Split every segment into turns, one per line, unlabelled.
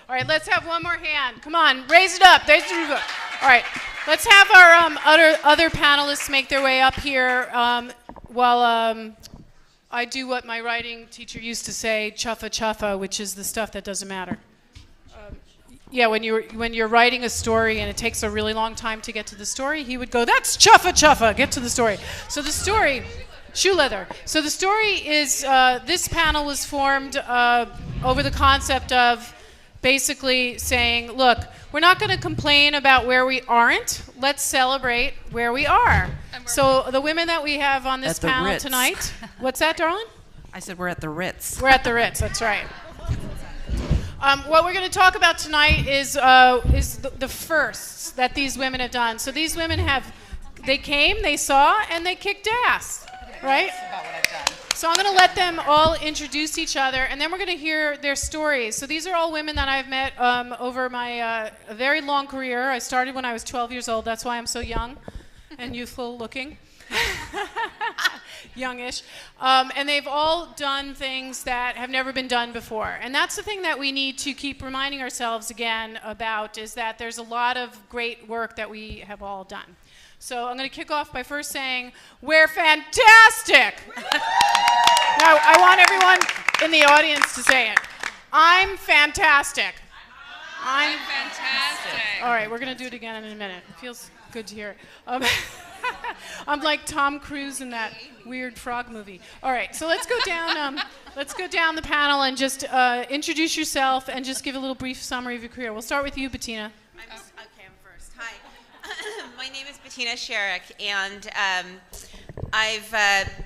All right, let's have one more hand. Come on, raise it up. Raise it up. All right, let's have our other panelists make their way up here while I do what my writing teacher used to say, chuffa chuffa, which is the stuff that doesn't matter. Yeah, when you're writing a story and it takes a really long time to get to the story, he would go, "That's chuffa chuffa. Get to the story." So the story, shoe leather. So the story is this panel was formed over the concept of basically saying, look, we're not going to complain about where we aren't. Let's celebrate where we are. So the women that we have on this panel
Ritz.
tonight, what's that, darling?
I said we're at the Ritz.
We're at the Ritz, that's right. What we're going to talk about tonight is the firsts that these women have done. So these women they came, they saw, and they kicked ass, right? So I'm going to let them all introduce each other, and then we're going to hear their stories. So these are all women that I've met over my very long career. I started when I was 12 years old. That's why I'm so young and youthful looking. Youngish. And they've all done things that have never been done before. And that's the thing that we need to keep reminding ourselves again about, is that there's a lot of great work that we have all done. So I'm going to kick off by first saying, we're fantastic! Now, I want everyone in the audience to say it. I'm fantastic. I'm fantastic. All right, we're going to do it again in a minute. It feels good to hear. I'm like Tom Cruise in that weird frog movie. All right, so let's go down. Let's go down the panel and just introduce yourself and just give a little brief summary of your career. We'll start with you, Bettina.
I'm first. Hi, my name is Bettina Sherrick, and I've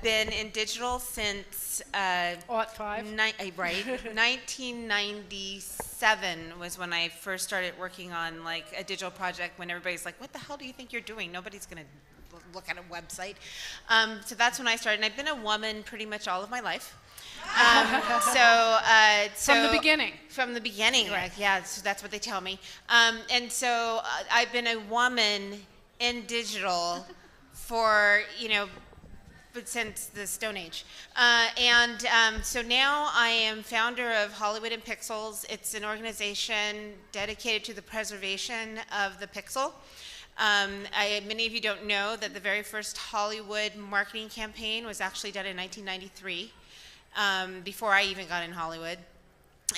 been in digital since
Right,
1997 was when I first started working on like a digital project. When everybody's like, "What the hell do you think you're doing? Nobody's gonna look at a website." So that's when I started. And I've been a woman pretty much all of my life.
From the beginning.
From the beginning, right? Yeah, so that's what they tell me. And so I've been a woman in digital for, but since the Stone Age. So now I am founder of Hollywood in Pixels. It's an organization dedicated to the preservation of the pixel. Many of you don't know that the very first Hollywood marketing campaign was actually done in 1993, before I even got in Hollywood.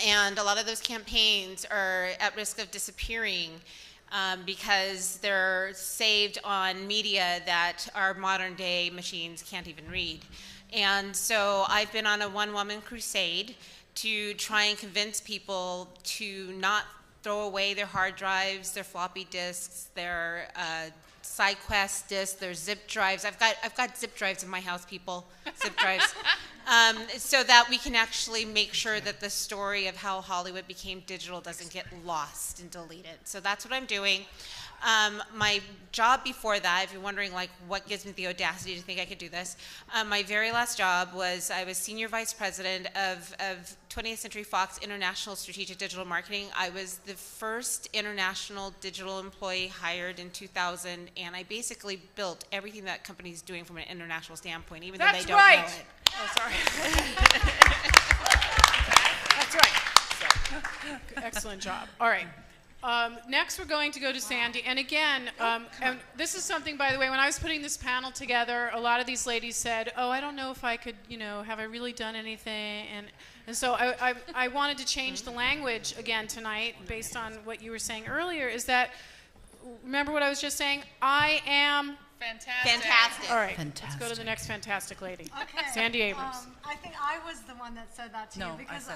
And a lot of those campaigns are at risk of disappearing because they're saved on media that our modern day machines can't even read. And so I've been on a one-woman crusade to try and convince people to not throw away their hard drives, their floppy disks, their SideQuest disks, their zip drives. I've got zip drives in my house, people, zip drives. So that we can actually make sure that the story of how Hollywood became digital doesn't get lost and deleted. So that's what I'm doing. My job before that, if you're wondering like what gives me the audacity to think I could do this, my very last job was I was Senior Vice President of 20th Century Fox International Strategic Digital Marketing. I was the first international digital employee hired in 2000, and I basically built everything that company's doing from an international standpoint, even though they don't know it.
Oh, sorry. That's right. Excellent job. All right. Next, we're going to go to Sandy. And again, and this is something, by the way, when I was putting this panel together, a lot of these ladies said, "Oh, I don't know if I could, have I really done anything?" And so I wanted to change the language again tonight, based on what you were saying earlier. Is that, remember what I was just saying? I am fantastic. All right.
Fantastic.
Let's go to the next fantastic lady.
Okay.
Sandy Abrams.
I think I was the one that said that to you because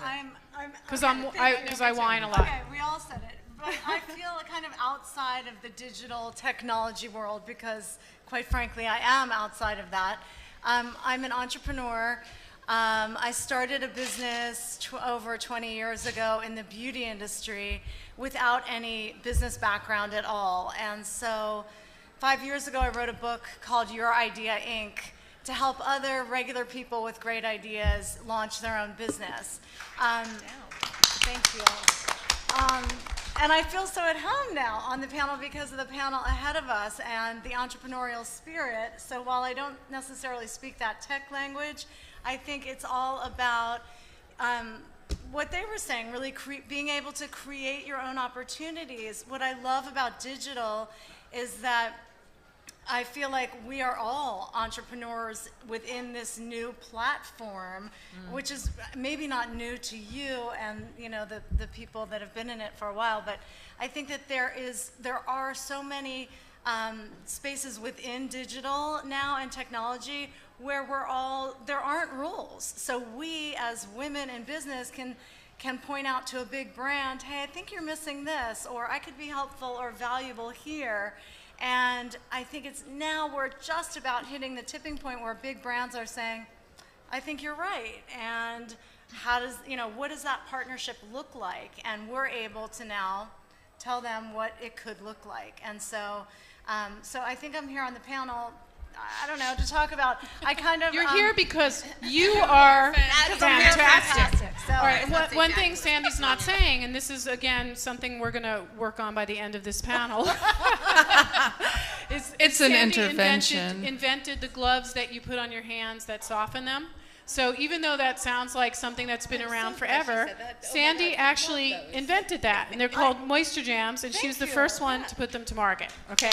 I
whine a lot.
Okay, we all said it. But I feel kind of outside of the digital technology world because, quite frankly, I am outside of that. I'm an entrepreneur. I started a business over 20 years ago in the beauty industry without any business background at all. And so 5 years ago, I wrote a book called Your Idea, Inc. to help other regular people with great ideas launch their own business. Thank you. And I feel so at home now on the panel because of the panel ahead of us and the entrepreneurial spirit. So while I don't necessarily speak that tech language, I think it's all about what they were saying, really being able to create your own opportunities. What I love about digital is that I feel like we are all entrepreneurs within this new platform, which is maybe not new to you and the people that have been in it for a while, but I think that there are so many spaces within digital now and technology where there aren't rules. So we as women in business can point out to a big brand, hey, I think you're missing this, or I could be helpful or valuable here. And I think we're just about hitting the tipping point where big brands are saying, I think you're right. And what does that partnership look like? And we're able to now tell them what it could look like. And so I think I'm here on the panel, I don't know, to talk about,
You're here because you are fantastic.
So,
All right, one thing Sandy's not saying, and this is, again, something we're going to work on by the end of this panel,
It's an
Sandy
intervention.
invented the gloves that you put on your hands that soften them. So even though that sounds like something that's been around forever, Sandy actually invented that, and they're called Moisture Jams, and she was the first one to put them to market, okay?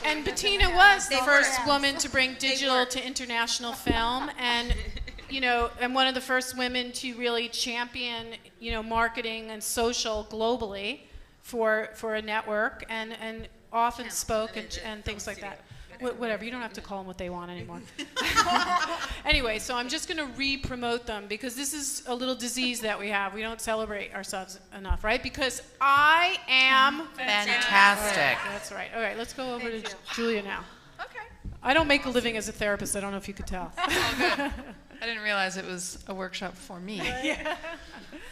And Bettina was the first woman to bring digital to international film, and and one of the first women to really champion, marketing and social globally for a network, and often spoke and things like that. Whatever, you don't have to call them what they want anymore. Anyway, so I'm just going to re-promote them because this is a little disease that we have. We don't celebrate ourselves enough, right? Because I am
Fantastic.
That's right. All right, let's go over to Julia now. Okay. I don't make a living as a therapist. I don't know if you could tell.
Oh, good. I didn't realize it was a workshop for me.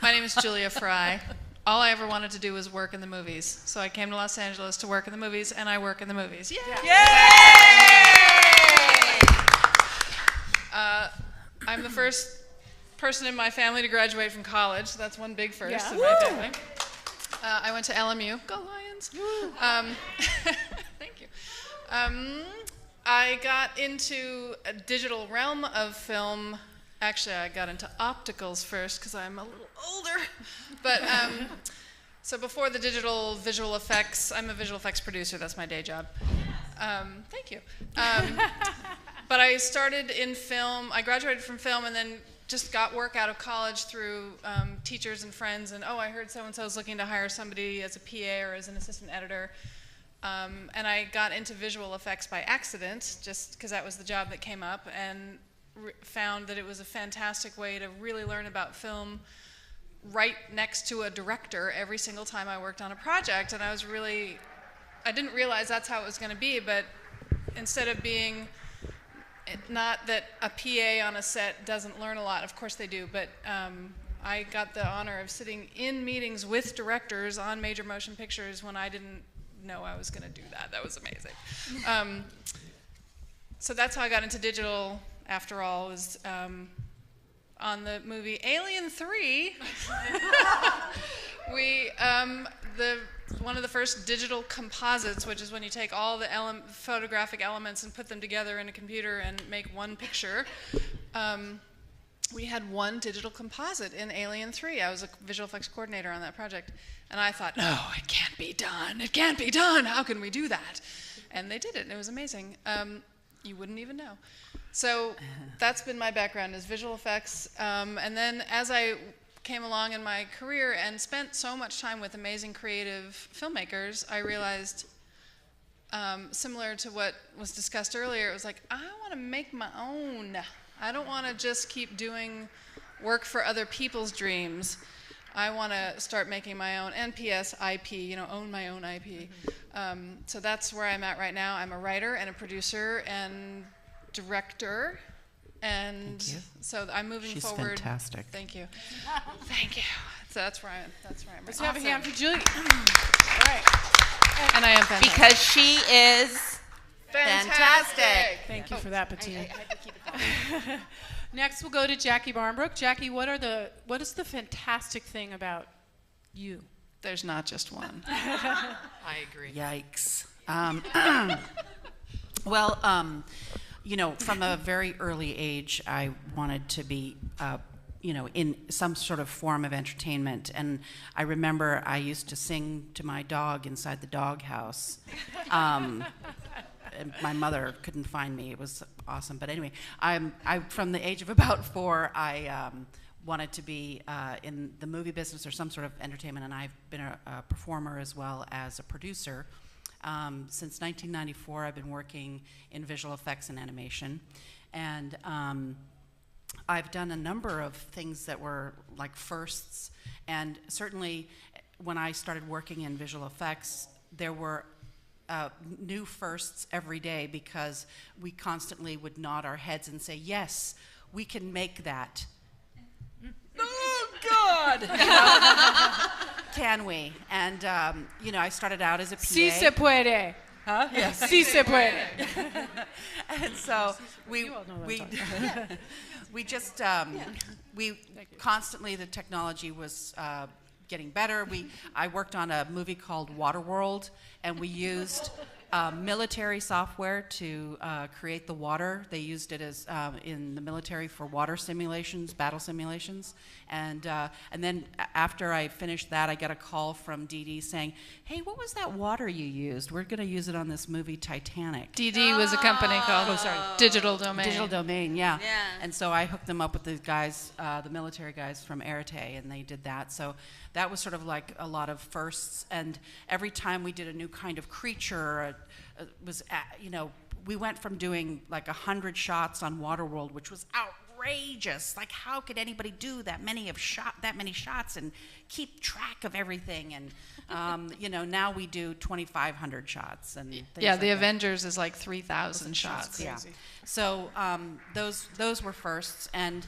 My name is Julia Fry. All I ever wanted to do was work in the movies. So I came to Los Angeles to work in the movies, and I work in the movies. Yay! I'm the first person in my family to graduate from college. So that's one big first in my family. I went to LMU. Go Lions! Thank you. I got into a digital realm of film. Actually, I got into opticals first because I'm a little older. But so before the digital visual effects, I'm a visual effects producer. That's my day job. Thank you. But I started in film. I graduated from film and then just got work out of college through teachers and friends. And, I heard so-and-so's looking to hire somebody as a PA or as an assistant editor. And I got into visual effects by accident, just because that was the job that came up, and found that it was a fantastic way to really learn about film right next to a director every single time I worked on a project. And I didn't realize that's how it was going to be, but instead of being, not that a PA on a set doesn't learn a lot, of course they do, but I got the honor of sitting in meetings with directors on major motion pictures when I didn't know I was going to do that. That was amazing. So that's how I got into digital, after all, was on the movie Alien 3. One of the first digital composites, which is when you take all the photographic elements and put them together in a computer and make one picture. We had one digital composite in Alien 3. I was a visual effects coordinator on that project. And I thought, no, it can't be done. It can't be done. How can we do that? And they did it, and it was amazing. You wouldn't even know. So that's been my background, is visual effects. And then as I came along in my career and spent so much time with amazing creative filmmakers, I realized, similar to what was discussed earlier, it was like, I want to make my own. I don't want to just keep doing work for other people's dreams. I want to start making my own NPS IP, own my own IP. So that's where I'm at right now. I'm a writer and a producer and director. And so I'm moving forward.
She's fantastic.
Thank you. Thank you. So that's where I'm right
Let's
now.
have a hand for Julie. All right.
And I am fantastic.
Because she is fantastic.
Thank you for that, Bettina.
I had to keep it going.
Next, we'll go to Jackie Barnbrook. Jackie, what is the fantastic thing about you?
There's not just one.
I agree. Yikes. Well, you know, from a very early age, I wanted to be, you know, in some sort of form of entertainment. And I remember I used to sing to my dog inside the doghouse. And my mother couldn't find me. It was awesome. But anyway, I from the age of about 4, I wanted to be in the movie business or some sort of entertainment, and I've been a performer as well as a producer. Since 1994, I've been working in visual effects and animation, and I've done a number of things that were like firsts, and certainly when I started working in visual effects, there were new firsts every day, because we constantly would nod our heads and say, yes, we can make that. Oh, God! You know, can we? And, you know, I started out as a PA.
Si se puede.
Huh? Yes.
Si se puede.
And so we just, we constantly, the technology was getting better. I worked on a movie called Waterworld, and we used military software to create the water. They used it as in the military for water simulations, battle simulations. And then after I finished that, I got a call from DD saying, hey, what was that water you used? We're going to use it on this movie Titanic.
DD was a company called Digital Domain.
Digital Domain, yeah.
Yeah.
And so I hooked them up with the guys, the military guys from Arete, and they did that. So that was sort of like a lot of firsts. And every time we did a new kind of creature, you know, we went from doing like 100 shots on Waterworld, which was outrageous. Like, how could anybody do that many shots and keep track of everything? And you know, now we do 2,500 shots and things
Yeah,
like
the
that.
Avengers is like 3,000 shots.
Yeah. So those were firsts, and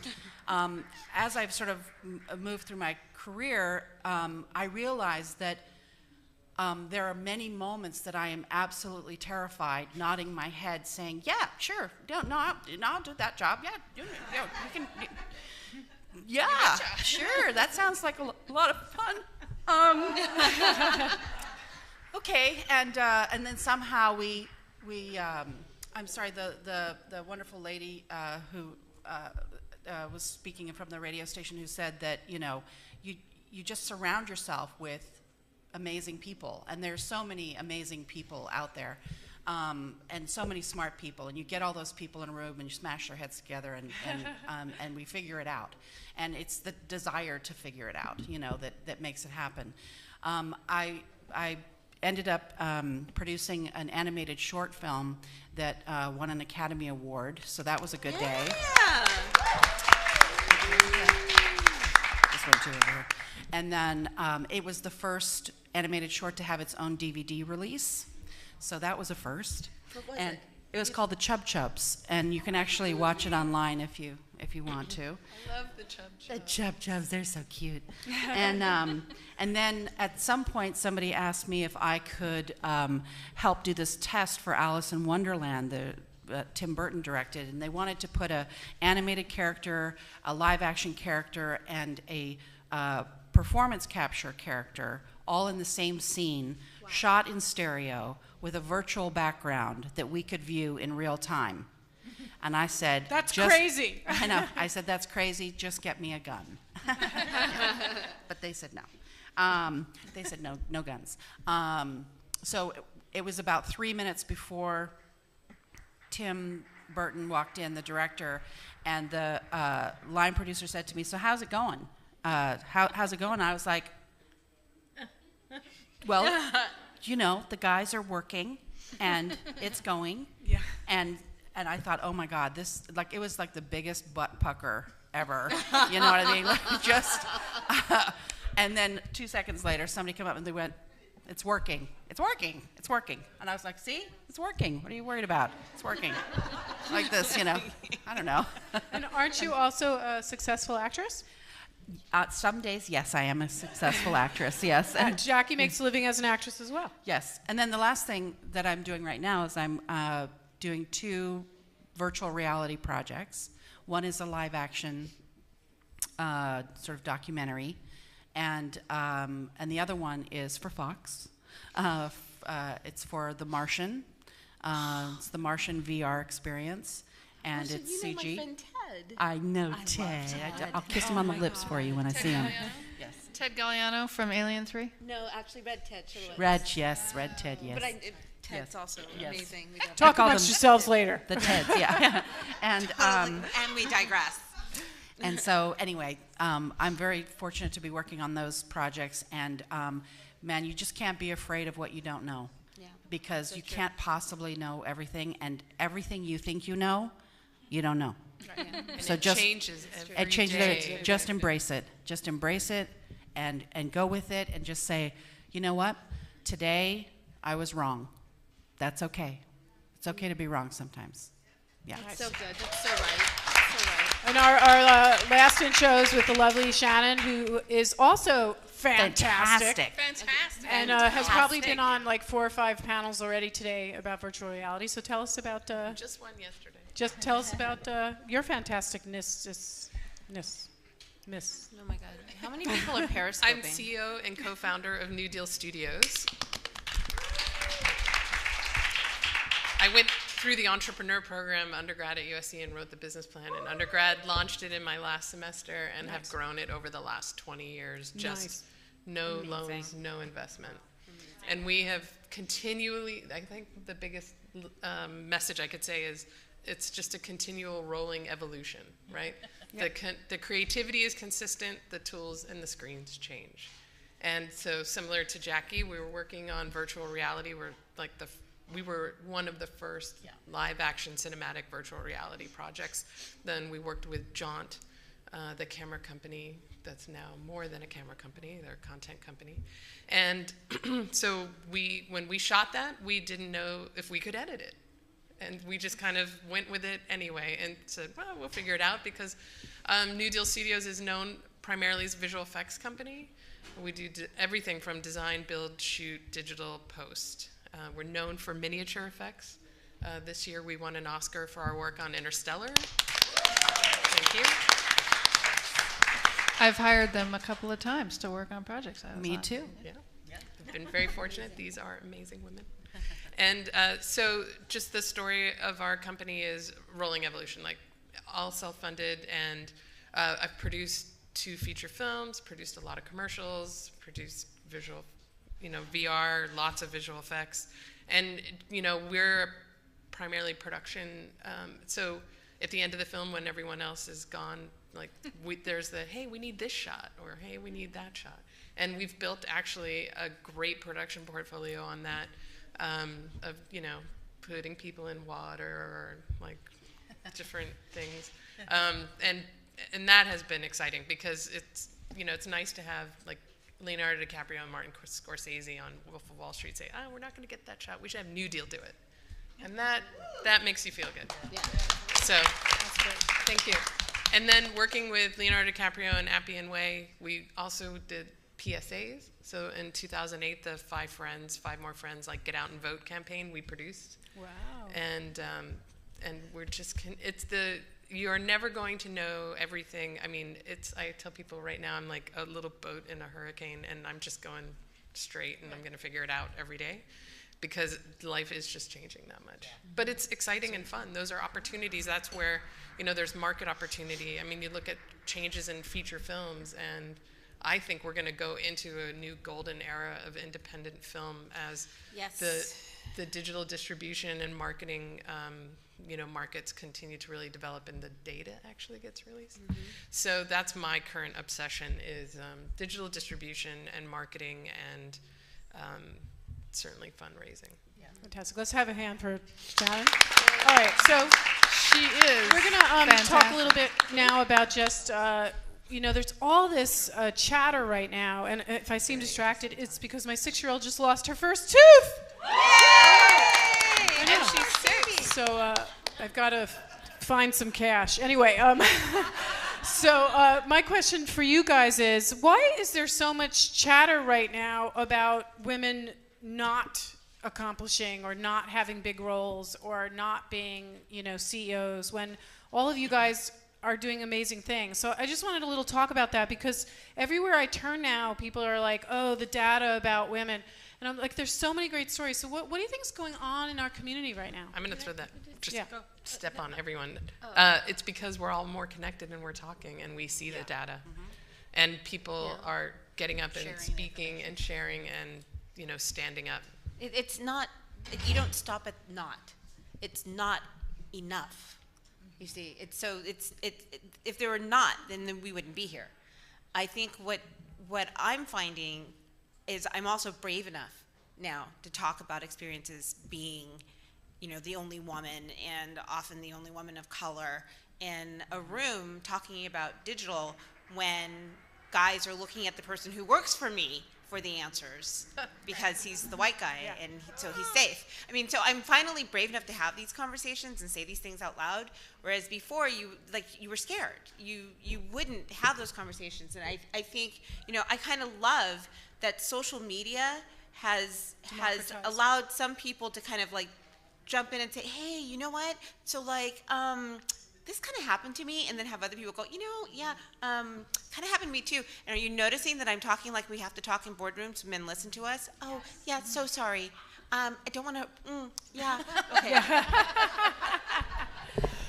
as I've sort of moved through my career, I realized that there are many moments that I am absolutely terrified, nodding my head, saying, "Yeah, sure, I'll do that job. Yeah, you can. Yeah, sure. That sounds like a lot of fun." Okay, and then somehow we I'm sorry, the wonderful lady who was speaking from the radio station, who said that, you know, you just surround yourself with amazing people, and there's so many amazing people out there, and so many smart people, and you get all those people in a room and you smash their heads together, and we figure it out, and it's the desire to figure it out, you know, that makes it happen. I ended up producing an animated short film that won an Academy Award, so that was a good day. This one too over here. And then it was the first animated short to have its own DVD release, so that was a first. What was it? It was called The Chub Chubs, and you can actually watch it online if you want to.
I love the Chub Chubs.
The Chub Chubs, they're so cute. And then at some point, somebody asked me if I could help do this test for Alice in Wonderland, Tim Burton directed, and they wanted to put an animated character, a live-action character, and a performance capture character all in the same scene, shot in stereo with a virtual background that we could view in real time. And I said,
That's crazy.
I know. I said, that's crazy. Just get me a gun. But they said no. They said no guns. So it was about 3 minutes before Tim Burton walked in, the director, and the line producer said to me, "So how's it going? How's it going?" I was like, "Well, you know, the guys are working, and it's going."
Yeah.
And I thought, oh my God, this, like, it was like the biggest butt pucker ever. You know what I mean? Like, just, and then 2 seconds later, somebody came up and they went, "It's working. It's working. It's working." And I was like, "See? It's working. What are you worried about? It's working." Like this, you know. I don't know.
And aren't you also a successful actress?
Some days, yes, I am a successful actress, yes. And
Jackie makes a living as an actress as well.
yes. And then the last thing that I'm doing right now is I'm doing 2 virtual reality projects. One is a live action sort of documentary, and the other one is for Fox. It's for The Martian, It's the Martian VR experience, and it's CG.
You know my friend Ted.
I know Ted. I'll kiss him on the lips for you when I see him. Yes.
Ted Galliano from Alien 3.
No, actually, Red Ted. Chilowitz.
Red Ted, yes.
But Ted's also
Yes.
amazing. We got
Talk
call
amongst
them-
yourselves later.
The Teds, yeah. And
And we digress.
and so anyway, I'm very fortunate to be working on those projects. And man, you just can't be afraid of what you don't know, because you can't possibly know everything, and everything you think you know, you don't know. So
it
just
changes every
it changes.
day.
Just embrace it. Just embrace it, and go with it, and just say, you know what? Today I was wrong. That's okay. It's okay to be wrong sometimes. Yeah.
so good. That's so right. That's so right.
And our last intro is with the lovely Shannon, who is also fantastic.
Fantastic.
And has probably been on like 4 or 5 panels already today about virtual reality. So tell us about,
Just one yesterday.
just tell us about your fantasticness. Miss.
Oh my God. How many people are periscoping?
I'm CEO and co-founder of New Deal Studios. I went through the entrepreneur program undergrad at USC and wrote the business plan. And undergrad launched it in my last semester and have grown it over the last 20 years. Just no loans, no investment. And we have continually, I think the biggest message I could say is it's just a continual rolling evolution, right? The creativity is consistent, the tools and the screens change. And so similar to Jackie, we were working on virtual reality. We were one of the first live action cinematic virtual reality projects. Then we worked with Jaunt, the camera company that's now more than a camera company, they're a content company. And so when we shot that, we didn't know if we could edit it. And we just kind of went with it anyway and said, well, we'll figure it out, because New Deal Studios is known primarily as a visual effects company. We do everything from design, build, shoot, digital, post. We're known for miniature effects. This year we won an Oscar for our work on Interstellar. Thank you.
I've hired them a couple of times to work on projects.
Me too.
Yeah. I've been very fortunate. These are amazing women. And so just the story of our company is rolling evolution, like all self-funded. And I've produced 2 feature films, produced a lot of commercials, produced visual, VR, lots of visual effects. And, we're primarily production. So at the end of the film, when everyone else is gone, there's the, hey, we need this shot, or hey, we need that shot. And we've built actually a great production portfolio on that, of, putting people in water or different things. And that has been exciting, because it's, it's nice to have Leonardo DiCaprio and Martin Scorsese on Wolf of Wall Street say, we're not going to get that shot. We should have New Deal do it. And that makes you feel good. Yeah. So that's great. Thank you. And then working with Leonardo DiCaprio and Appian Way, we also did PSAs. So in 2008, the Five More Friends, Get Out and Vote campaign we produced.
Wow.
And we're just, you're never going to know everything. I mean, I tell people right now, I'm like a little boat in a hurricane, and I'm just going straight, and I'm going to figure it out every day, because life is just changing that much. But it's exciting and fun. Those are opportunities. That's where, there's market opportunity. I mean, you look at changes in feature films, and I think we're going to go into a new golden era of independent film as the digital distribution and marketing markets continue to really develop and the data actually gets released. Mm-hmm. So that's my current obsession is digital distribution and marketing and certainly fundraising.
Yeah. Fantastic. Let's have a hand for Shannon. All right, so
She is.
we're going to talk a little bit now about just, there's all this chatter right now, and if I seem distracted, it's because my 6-year-old just lost her first tooth.
And she's 6.
So I've got to find some cash. Anyway, so my question for you guys is, why is there so much chatter right now about women not accomplishing or not having big roles or not being, CEOs, when all of you guys are doing amazing things. So I just wanted a little talk about that, because everywhere I turn now, people are like, oh, the data about women. And I'm like, there's so many great stories. So what do you think is going on in our community right now?
I'm going to throw that, just
Yeah.
step on everyone. It's because we're all more connected and we're talking and we see the data. And people are getting up and speaking and sharing and, you know, standing up.
It's not, you don't stop at not. It's not enough. You see, if there were not, then we wouldn't be here. I think what I'm finding is I'm also brave enough now to talk about experiences being, you know, the only woman, and often the only woman of color in a room talking about digital when guys are looking at the person who works for me for the answers because he's the white guy and so he's safe. I mean, so I'm finally brave enough to have these conversations and say these things out loud, whereas before you were scared. You wouldn't have those conversations. And I think, you know, I kind of love that social media has allowed some people to kind of like jump in and say, hey, you know what? So like, this kind of happened to me, and then have other people go, you know, yeah, kind of happened to me too. And are you noticing that I'm talking like we have to talk in boardrooms so men listen to us? Oh, yeah, so sorry. I don't want to, yeah, okay.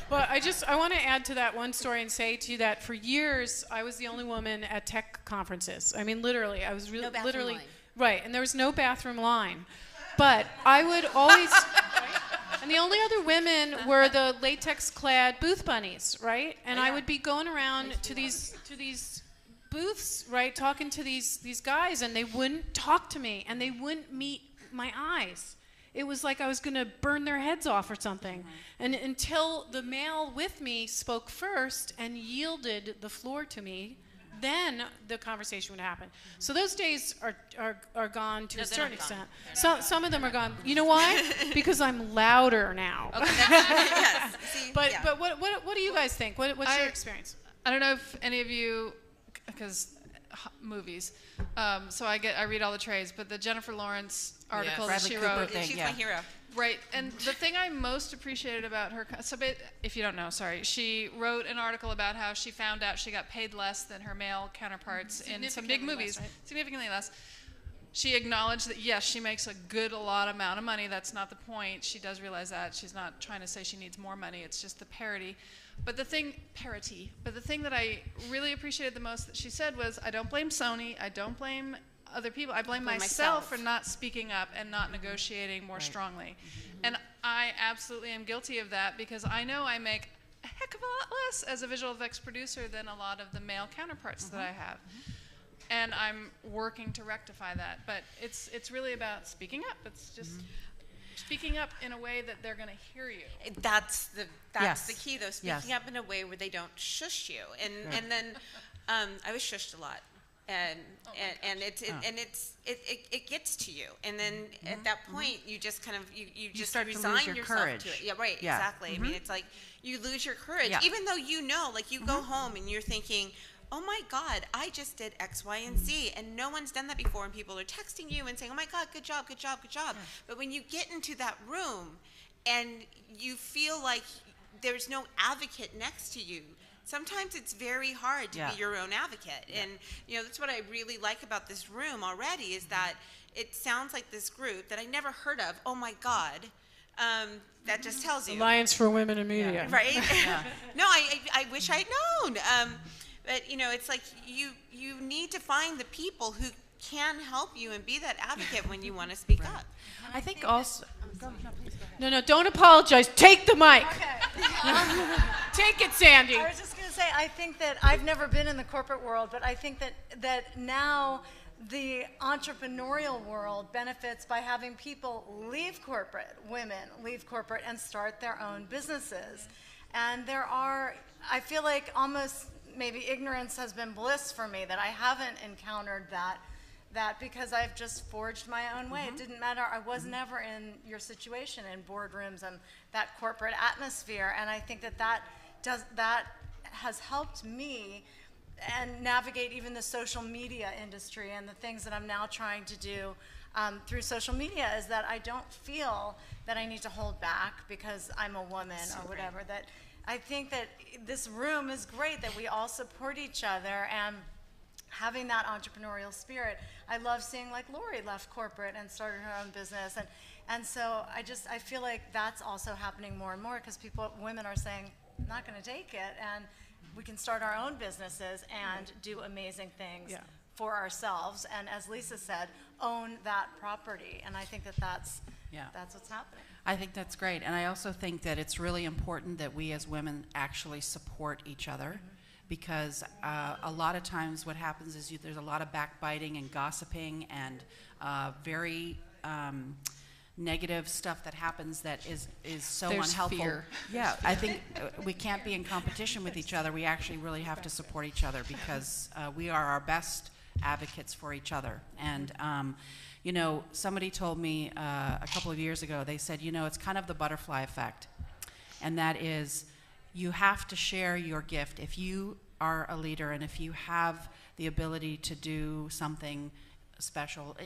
Well, I want to add to that one story and say to you that for years I was the only woman at tech conferences. I mean, literally, I was
No bathroom
literally
line.
right, and there was no bathroom line. But I would always, and the only other women were the latex-clad booth bunnies, right? And I would be going around to these booths, right, talking to these guys, and they wouldn't talk to me, and they wouldn't meet my eyes. It was like I was going to burn their heads off or something. And until the male with me spoke first and yielded the floor to me, then the conversation would happen. So those days are gone to a certain extent. Some of them are gone. You know why? Because I'm louder now.
Yes. See,
But
yeah.
but what do you guys think? What's your experience?
I don't know if any of you, because movies. So I read all the trades, but the Jennifer Lawrence article that
Bradley
she
Cooper
wrote.
thing.
She's
yeah.
my hero.
Right, and the thing I most appreciated about her, if you don't know, sorry, she wrote an article about how she found out she got paid less than her male counterparts in some big
Significantly
movies,
less, right?
significantly less. She acknowledged that, yes, she makes a lot amount of money. That's not the point. She does realize that. She's not trying to say she needs more money. It's just the parity. But the thing that I really appreciated the most that she said was, I don't blame Sony. I don't blame other people. I blame myself for not speaking up and not negotiating more strongly. And I absolutely am guilty of that, because I know I make a heck of a lot less as a visual effects producer than a lot of the male counterparts that I have. And I'm working to rectify that. But it's really about speaking up. It's just speaking up in a way that they're going to hear you.
That's the
Yes.
key, though.
Yes.
Speaking up in a way where they don't shush you. And then I was shushed a lot. And it gets to you, and then at that point you just kind of you just
start to lose
resign
your
yourself
courage.
to it. Yeah, right.
Yeah.
Exactly. I mean, it's like you lose your courage,
Yeah.
even though you know, like you go home and you're thinking, oh my God, I just did X, Y, and Z, and no one's done that before, and people are texting you and saying, oh my God, good job, good job, good job. But when you get into that room and you feel like there's no advocate next to you, sometimes it's very hard to be your own advocate. And, you know, that's what I really like about this room already, is that it sounds like this group that I never heard of. Oh my God. That just tells you.
Alliance for Women in Media.
Right? No, I wish I'd known. But, you know, it's like you need to find the people who can help you and be that advocate when you want to speak up.
I think also.
No, don't apologize. Take the mic.
Okay.
Take it, Sandy.
I was just going to say, I think that I've never been in the corporate world, but I think that now the entrepreneurial world benefits by having people leave corporate, women leave corporate and start their own businesses. And I feel like almost maybe ignorance has been bliss for me, that I haven't encountered that because I've just forged my own way. It didn't matter. I was never in your situation, in boardrooms and that corporate atmosphere. And I think that has helped me and navigate even the social media industry, and the things that I'm now trying to do through social media is that I don't feel that I need to hold back because I'm a woman or whatever. That I think that this room is great, that we all support each other and having that entrepreneurial spirit. I love seeing like Lori left corporate and started her own business, and so I feel like that's also happening more and more because women are saying, I'm not going to take it, and we can start our own businesses and do amazing things for ourselves, and as Lisa said, own that property, and I think that that's what's happening.
I think that's great, and I also think that it's really important that we as women actually support each other, because a lot of times what happens is there's a lot of backbiting and gossiping and very negative stuff that happens that is so
There's
unhelpful.
fear.
Yeah, I think we can't be in competition with each other. We actually really have to support each other because we are our best advocates for each other. And you know, somebody told me a couple of years ago, they said, you know, it's kind of the butterfly effect. And that is, you have to share your gift. If you are a leader and if you have the ability to do something special,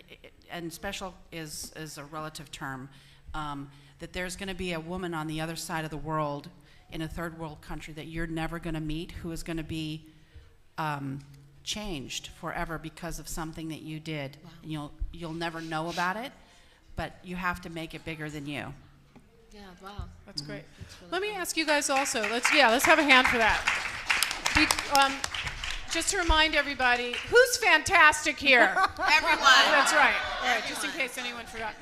and special is a relative term, that there's going to be a woman on the other side of the world in a third world country that you're never going to meet who is going to be changed forever because of something that you did.
Wow.
And you'll never know about it, but you have to make it bigger than you.
Yeah, wow.
That's great.
That's really
Let me ask you guys also. Let's have a hand for that. Just to remind everybody, who's fantastic here?
Everyone.
That's right. All right, just in case anyone forgot.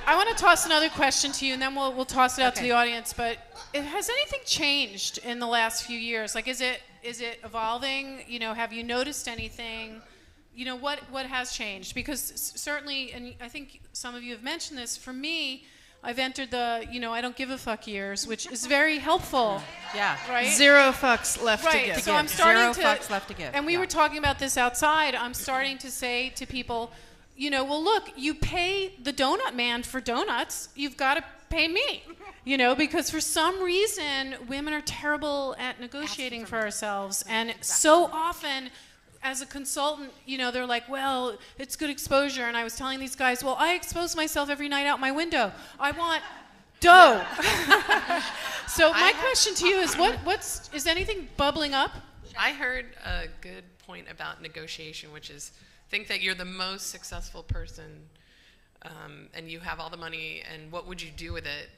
I want to toss another question to you, and then we'll toss it out to the audience. But has anything changed in the last few years? Like, is it evolving? You know, have you noticed anything? You know, what has changed? Because certainly, and I think some of you have mentioned this. For me, I've entered the, I don't give a fuck years, which is very helpful.
Yeah.
Right?
0 fucks left to
Right.
give.
So I'm starting
0 fucks left to give.
And we were talking about this outside. I'm starting to say to people, well, look, you pay the donut man for donuts. You've got to pay me. Because for some reason, women are terrible at negotiating for ourselves. And so often, as a consultant, they're like, well, it's good exposure. And I was telling these guys, well, I expose myself every night out my window. I want dough. So my question to you is, is anything bubbling up?
I heard a good point about negotiation, which is think that you're the most successful person and you have all the money, and what would you do with it?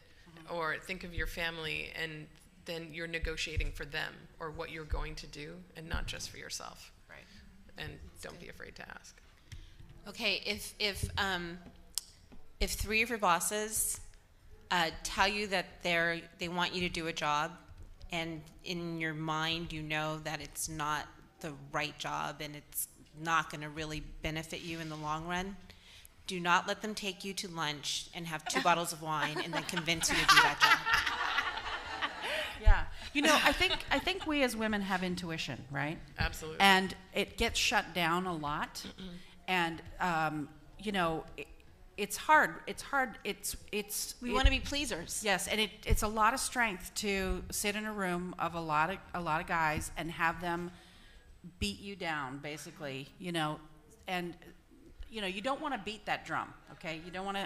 Or think of your family, and then you're negotiating for them or what you're going to do, and not just for yourself. Right. And don't be afraid to ask.
Okay, if 3 of your bosses tell you that they want you to do a job, and in your mind you know that it's not the right job and it's not going to really benefit you in the long run, do not let them take you to lunch and have 2 bottles of wine and then convince you to do that job.
Yeah. I think we as women have intuition, right?
Absolutely.
And it gets shut down a lot. And, it's hard.
We want to be pleasers.
Yes, and it's a lot of strength to sit in a room of a lot of guys and have them beat you down, basically, and you don't want to beat that drum, okay? You don't want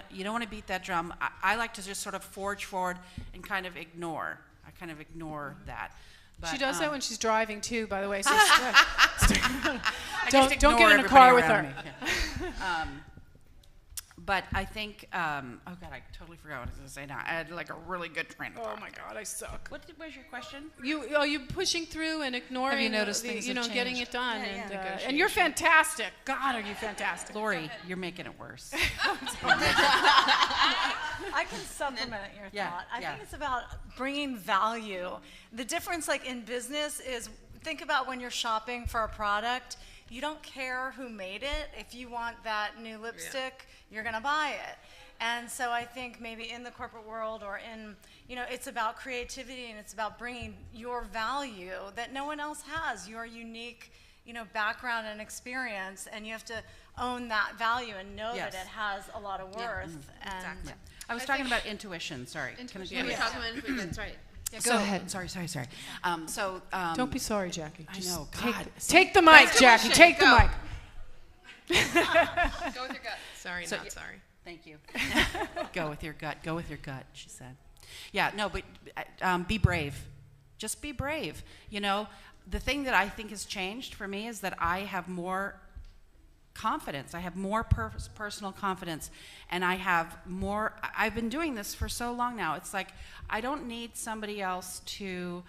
to beat that drum. I like to just sort of forge forward and kind of ignore. I kind of ignore that. But,
She does that when she's driving too, by the way. So
just
don't get
ignore
in a car with
everybody
her.
around me. Yeah. But I think, oh God, I totally forgot what I was going to say now. I had like a really good train of thought.
Oh my God, I suck.
What was your question?
Are you pushing through and ignoring?
Have you noticed things have
getting
changed?
it done,
Yeah,
and you're fantastic. God, are you fantastic?
Lori, you're making it worse.
I can supplement your
Yeah,
thought. I
yeah.
think it's about bringing value. The difference, like in business, is think about when you're shopping for a product. You don't care who made it. If you want that new lipstick, you're going to buy it. And so I think maybe in the corporate world or in, it's about creativity and it's about bringing your value that no one else has, your unique, background and experience, and you have to own that value and know
Yes.
that it has a lot of worth. And
Exactly. I was talking about intuition. Sorry.
Yeah, we're talking about intuition. That's right.
Go ahead. Sorry.
Don't be sorry, Jackie.
I
Just
know. God.
Take the mic, Jackie.
Intuition,
Take the
go.
mic.
Go with your gut.
Sorry, not sorry.
Thank you. Go with your gut. Go with your gut, she said. Yeah, no, but be brave. Just be brave. You know, the thing that I think has changed for me is that I have more confidence. I have more personal confidence, and I have more. I've been doing this for so long now. It's like I don't need somebody else to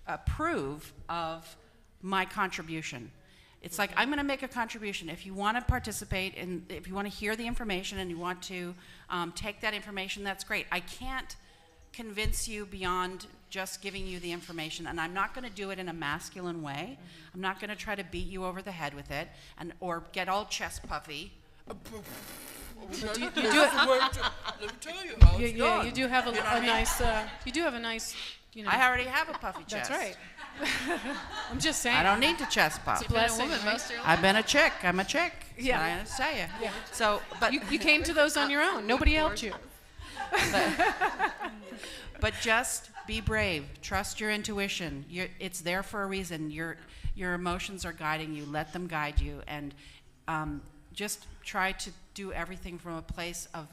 approve of my contribution. It's like I'm going to make a contribution. If you want to participate and if you want to hear the information and you want to take that information, that's great. I can't convince you beyond just giving you the information, and I'm not going to do it in a masculine way. I'm not going to try to beat you over the head with it or get all chest puffy.
You do have a nice. You do have a nice. You know.
I already have a puffy chest.
That's right. I'm just saying.
I don't need to chest puff.
Blessing, right?
I've been a chick. I'm a chick.
Yeah.
I tell you.
Yeah.
So, but
You came to those on your own. Nobody helped you.
but just be brave. Trust your intuition. It's there for a reason. Your emotions are guiding you. Let them guide you, and just try to do everything from a place of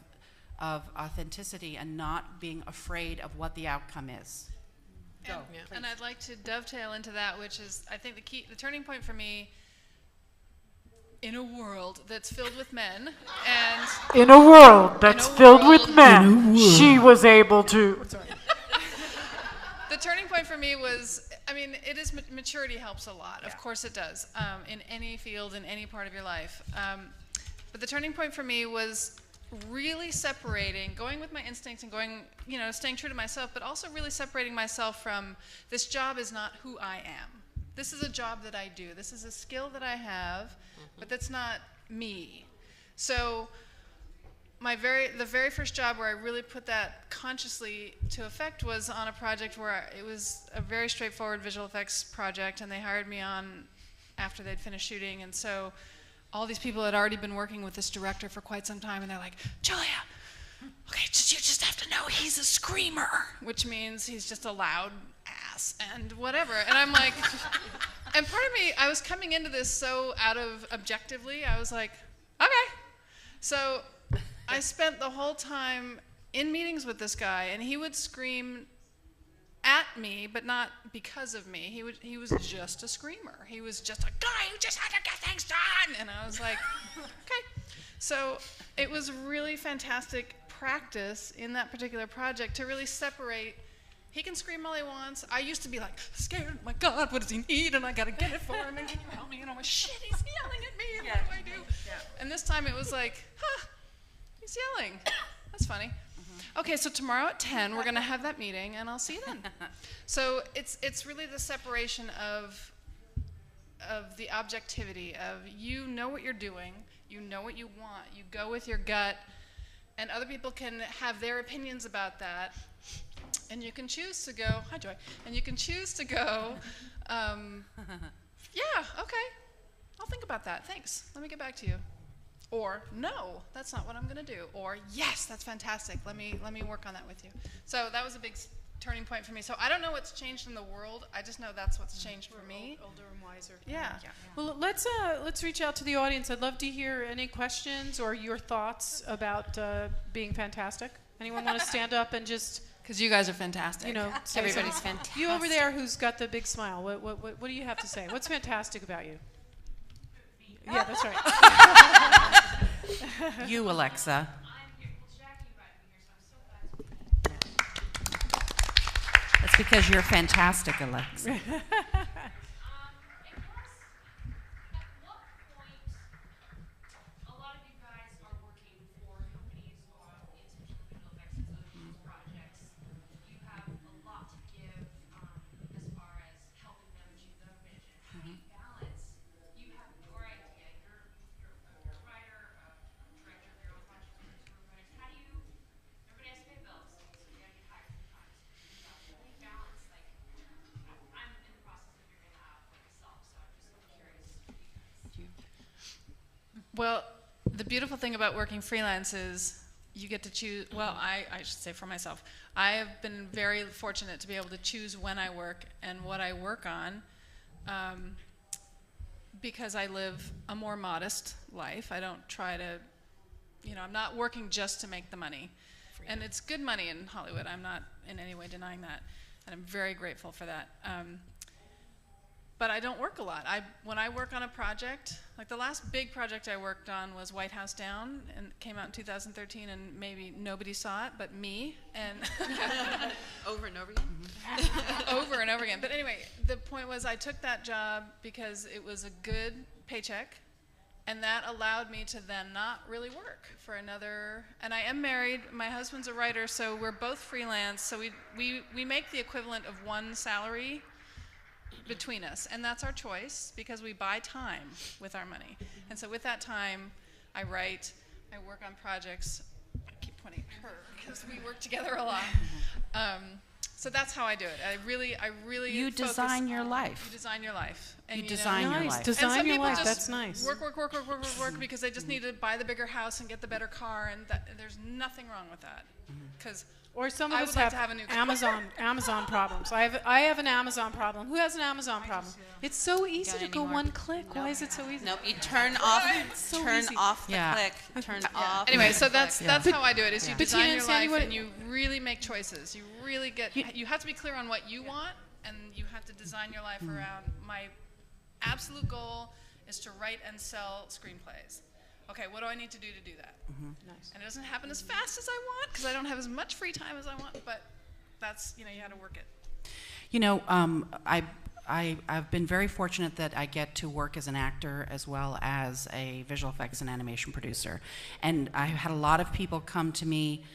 authenticity and not being afraid of what the outcome is.
And I'd like to dovetail into that, which is, I think the turning point for me in a world that's filled with men, and
in a world that's filled with men, she was able to.
The turning point for me was, I mean, it is maturity helps a lot. Of course it does, in any field, in any part of your life. But the turning point for me was really separating, going with my instincts and going, you know, staying true to myself, but also really separating myself from this job is not who I am. This is a job that I do. This is a skill that I have, but that's not me. So the very first job where I really put that consciously to effect was on a project where it was a very straightforward visual effects project, and they hired me on after they'd finished shooting, and so all these people had already been working with this director for quite some time, and they're like, Julia, okay, you just have to know he's a screamer, which means he's just a loud ass and whatever. And I'm like, and part of me, I was coming into this so out of objectively, I was like, okay. So I spent the whole time in meetings with this guy, and he would scream at me, but not because of me. He was just a screamer. He was just a guy who just had to get things done. And I was like, okay. So it was really fantastic practice in that particular project to really separate. He can scream all he wants. I used to be like, scared, my God, what does he need? And I got to get it for him, and can you help me? And I'm like, shit, he's yelling at me. What do I do? Yeah. And this time it was like, he's yelling. That's funny. Okay, so tomorrow at 10, we're going to have that meeting, and I'll see you then. So it's really the separation of the objectivity of you know what you're doing, you know what you want, you go with your gut, and other people can have their opinions about that, and you can choose to go, hi Joy, and you can choose to go, yeah, okay, I'll think about that, thanks, let me get back to you. Or, no, that's not what I'm going to do. Or, yes, that's fantastic. Let me work on that with you. So that was a big turning point for me. So I don't know what's changed in the world. I just know that's what's changed for me.
Older and wiser.
Yeah.
Well, let's reach out to the audience. I'd love to hear any questions or your thoughts about being fantastic. Anyone want to stand up and just,
Because you guys are fantastic.
you know, say
Everybody's
something?
fantastic.
You over there who's got the big smile. What do you have to say? What's fantastic about you? Yeah, that's right.
You, Alexa. That's because you're fantastic, Alexa.
Well, the beautiful thing about working freelance is you get to choose, well, I should say for myself, I have been very fortunate to be able to choose when I work and what I work on because I live a more modest life. I don't try to, I'm not working just to make the money. and it's good money in Hollywood. I'm not in any way denying that, and I'm very grateful for that. But I don't work a lot. When I work on a project, like the last big project I worked on was White House Down, and it came out in 2013, and maybe nobody saw it but me, and
Over and over again?
over and over again. But anyway, the point was I took that job because it was a good paycheck, and that allowed me to then not really work for another, and I am married, my husband's a writer, so we're both freelance, so we make the equivalent of one salary between us, and that's our choice because we buy time with our money. And so with that time, I write, I work on projects. I keep pointing at her because we work together a lot. So that's how I do it. I really
You
focus
design your
on-
life.
You design your life. And
You design your
Nice.
life.
and
Design
some
your
people
life.
just
That's nice.
work because they just need to buy the bigger house and get the better car, and there's nothing wrong with that. Because
Or some of
I
us
would like
have,
to have a new car.
Amazon problems. I have an Amazon problem. Who has an Amazon problem? It's so easy
Got
to
any
go
more?
one click. Why is it so easy?
Nope, you turn off
so
turn
easy.
off the
Yeah.
click. Turn off.
Anyway,
the
so that's
click.
that's how I do it. Is you
But
design
Tina
your
and Sandy,
life
what-
and you really make choices. You really you have to be clear on what you want, and you have to design your life around. My absolute goal is to write and sell screenplays. Okay, what do I need to do that?
Nice.
And it doesn't happen as fast as I want because I don't have as much free time as I want. But that's you got to work it.
You know, I've been very fortunate that I get to work as an actor as well as a visual effects and animation producer. And I've had a lot of people come to me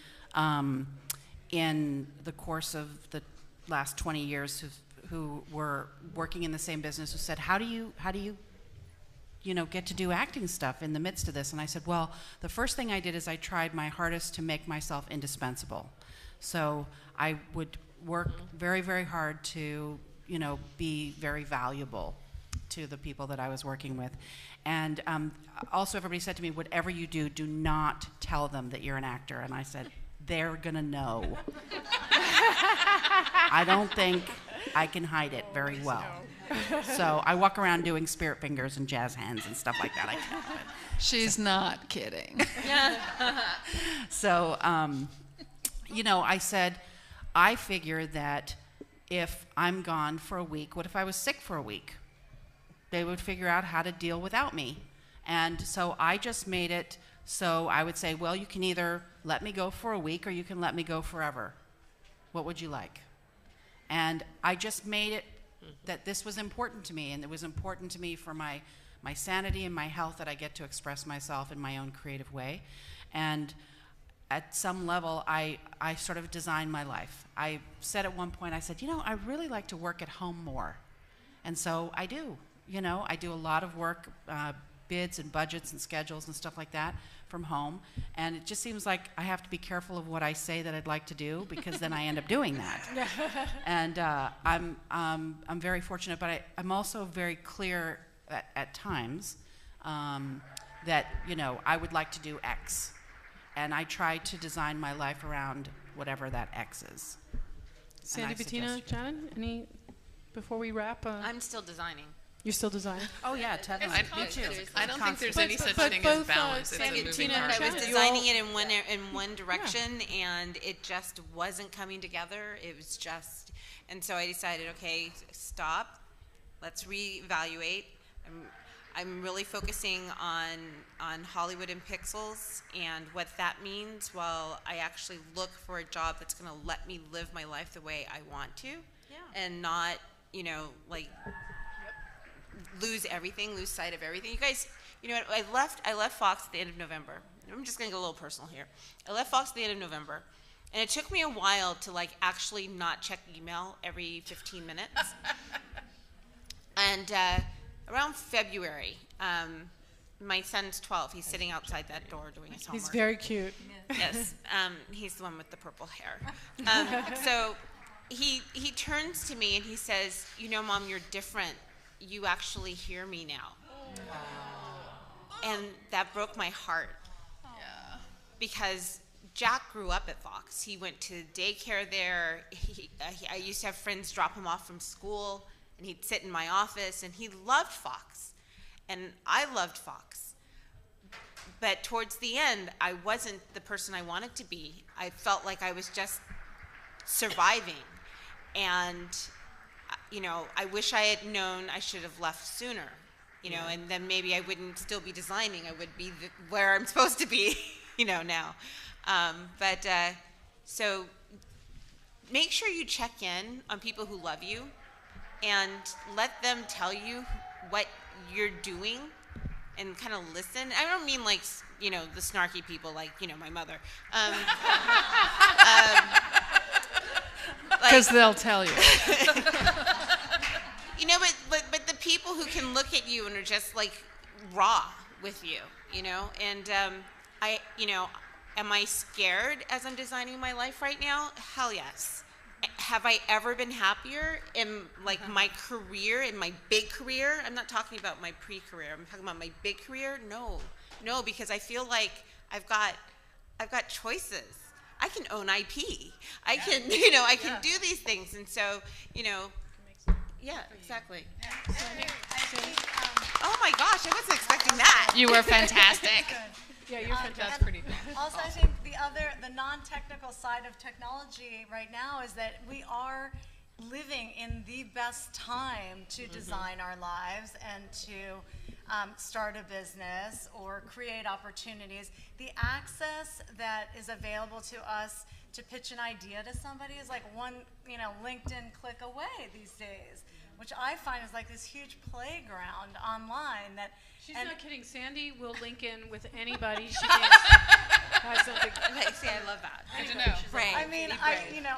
in the course of the last 20 years who were working in the same business who said, how do you get to do acting stuff in the midst of this? And I said, well, the first thing I did is I tried my hardest to make myself indispensable. So I would work very, very hard to, be very valuable to the people that I was working with. And also everybody said to me, whatever you do, do not tell them that you're an actor. And I said, they're gonna know. I don't think I can hide it very well. So I walk around doing spirit fingers and jazz hands and stuff like that. I can't help it.
She's not kidding.
So, I said, I figure that if I'm gone for a week, what if I was sick for a week? They would figure out how to deal without me. And so I just made it so I would say, well, you can either let me go for a week or you can let me go forever. What would you like? And I just made it that this was important to me, and it was important to me for my sanity and my health that I get to express myself in my own creative way. And at some level, I sort of designed my life. I said at one point, I said, I really like to work at home more. And so I do. I do a lot of work, bids and budgets and schedules and stuff like that from home. And it just seems like I have to be careful of what I say that I'd like to do, because then I end up doing that. And I'm very fortunate, but I'm also very clear at times that, I would like to do X. And I try to design my life around whatever that X is.
Sandy, Bettina, Shannon, any before we wrap?
I'm still designing.
You're still designing.
Oh yeah, totally.
I,
Me too.
I don't think there's
But-
any such
but
thing
both,
as balance. It's a
Sandy,
moving
Tina, and
I
target.
was
Shannon,
designing it in one direction, and it just wasn't coming together. It was just, and so I decided, okay, stop. Let's reevaluate. I'm really focusing on Hollywood in pixels and what that means, while I actually look for a job that's going to let me live my life the way I want to, and not, lose sight of everything. You guys, what? I left Fox at the end of November. I'm just going to get a little personal here. I left Fox at the end of November, and it took me a while to actually not check email every 15 minutes. And around February, my son's 12. He's sitting outside that door doing his homework.
He's very cute.
Yes, he's the one with the purple hair. So he turns to me and he says, Mom, you're different. You actually hear me now. And that broke my heart.
Yeah.
Because Jack grew up at Fox. He went to daycare there. I used to have friends drop him off from school, and he'd sit in my office, and he loved Fox. And I loved Fox. but towards the end, I wasn't the person I wanted to be. I felt like I was just surviving. And, I wish I had known I should have left sooner, and then maybe I wouldn't still be designing. I would be where I'm supposed to be, now. So make sure you check in on people who love you and let them tell you what you're doing and kind of listen. I don't mean like, the snarky people like, my mother.
Because they'll tell you.
But the people who can look at you and are just like raw with you, and am I scared as I'm designing my life right now? Hell yes. Have I ever been happier in like my career, in my big career? I'm not talking about my pre-career. I'm talking about my big career. No, because I feel like I've got choices. I can own IP. I can, I can do these things, and so, yeah, exactly. Oh my gosh, I wasn't expecting that.
You were fantastic.
Yeah, you're fantastic.
That's pretty good.
Also, I think the non-technical side of technology right now is that we are living in the best time to design our lives and to start a business or create opportunities. The access that is available to us to pitch an idea to somebody is like one, LinkedIn click away these days, which I find is like this huge playground online that.
She's not kidding. Sandy will link in with anybody she thinks has something.
See, I love that.
Good to know.
Right.
I mean,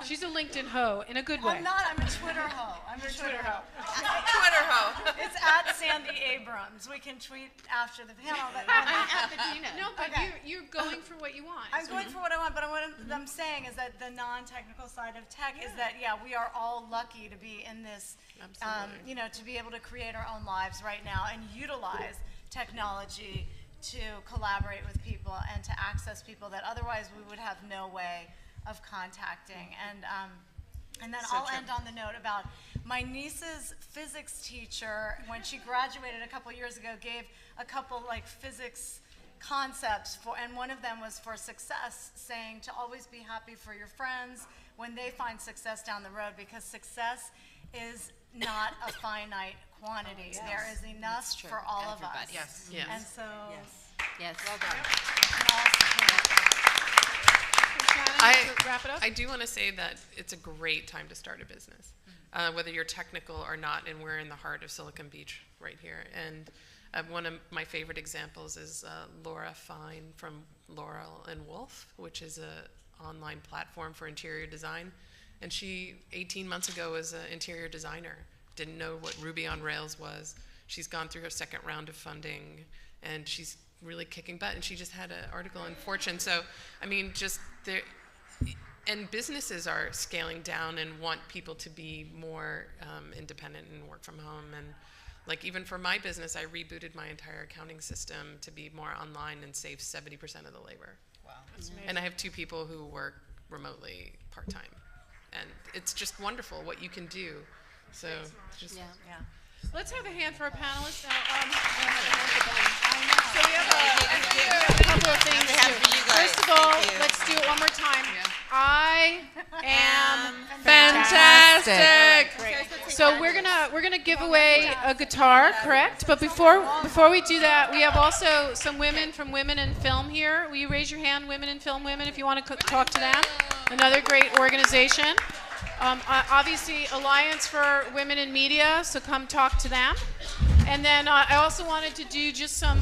She's a LinkedIn hoe in a good way.
I'm not. I'm a Twitter hoe. I'm a Twitter hoe.
Twitter hoe.
It's at Sandy Abrams. We can tweet after the panel. But
I'm at Bettina.
No, but
Okay.
you're going for what you want.
I'm going for what I want, but what I'm saying is that the non-technical side of tech is that, we are all lucky to be in this, to be able to create our own lives right now and utilize technology to collaborate with people and to access people that otherwise we would have no way of contacting. And then I'll end on the note about my niece's physics teacher, when she graduated a couple years ago, gave a couple like physics concepts and one of them was for success, saying to always be happy for your friends when they find success down the road, because success is not a finite quantity.
Yes.
There is enough for all of us.
Yes.
Yes.
And so,
Yes. Well done.
Wrap it up.
I do want to say that it's a great time to start a business, whether you're technical or not, and we're in the heart of Silicon Beach right here. And one of my favorite examples is Laura Fine from Laurel and Wolf, which is an online platform for interior design. And she, 18 months ago, was an interior designer, didn't know what Ruby on Rails was. She's gone through her second round of funding, and she's really kicking butt. And she just had an article in Fortune. So, I mean, just there. And businesses are scaling down and want people to be more independent and work from home. And like even for my business, I rebooted my entire accounting system to be more online and save 70% of the labor.
Wow.
That's amazing.
And I have 2 people who work remotely part-time. And it's just wonderful what you can do. So just
Let's have a hand for our panelists. So we have a couple of things to do. First of all, let's do it one more time. I am
Fantastic.
Great. So we're gonna give away a guitar, correct? But before we do that, we have also some women from Women in Film here. Will you raise your hand, Women in Film Women, if you want to talk to them? Another great organization. Obviously, Alliance for Women in Media, so come talk to them. And then I also wanted to do just some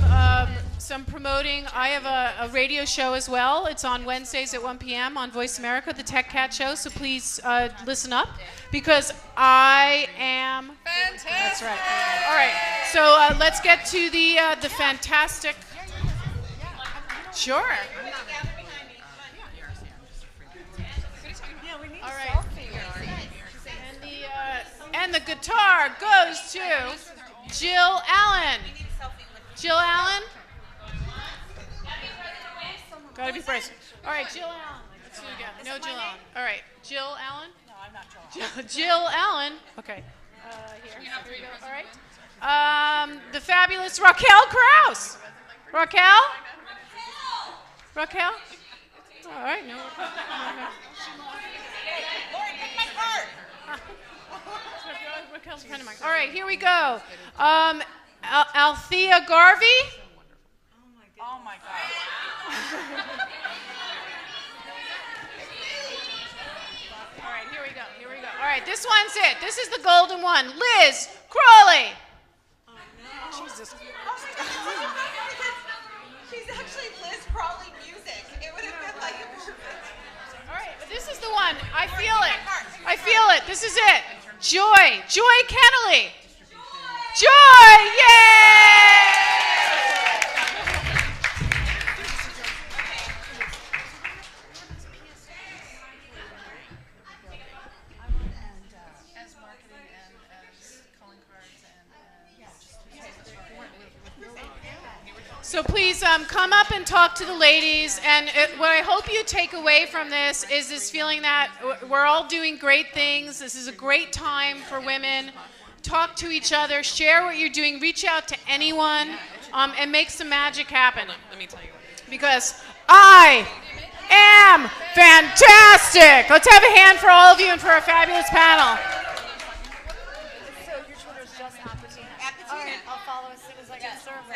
promoting. I have a radio show as well. It's on Wednesdays at 1 p.m. on Voice America, the Tech Cat Show. So please listen up, because I am
Fantastic.
That's right. All right. So let's get to the fantastic. Sure. All right. And the guitar goes to Jill Allen. Jill Allen? Gotta be present. All right, Jill Allen. Let's do it again. No, Jill Allen. All right, Jill Allen? No, I'm not Jill. Jill Allen. Okay. Here we go. All right. The fabulous Raquel Krause. Raquel? Raquel? All right, no. Raquel's a friend of mine. All right, here we go. Althea Garvey?
Oh my God.
All right, here we go. All right, this one's it. This is the golden one. Liz Crawley.
Oh no. Jesus. She's actually Liz Crawley music. It would have been like a perfect.
All right, but this is the one. I feel it. This is it. Joy Kennelly. Joy, yay!
As marketing and as calling cards and
So please come up and talk to the ladies. And what I hope you take away from this is this feeling that we're all doing great things. This is a great time for women. Talk to each other. Share what you're doing. Reach out to anyone and make some magic happen.
Let me tell you what.
Because I am fantastic. Let's have a hand for all of you and for a fabulous panel.
So your Twitter's just Appetina. All right, I'll follow as soon as I get served.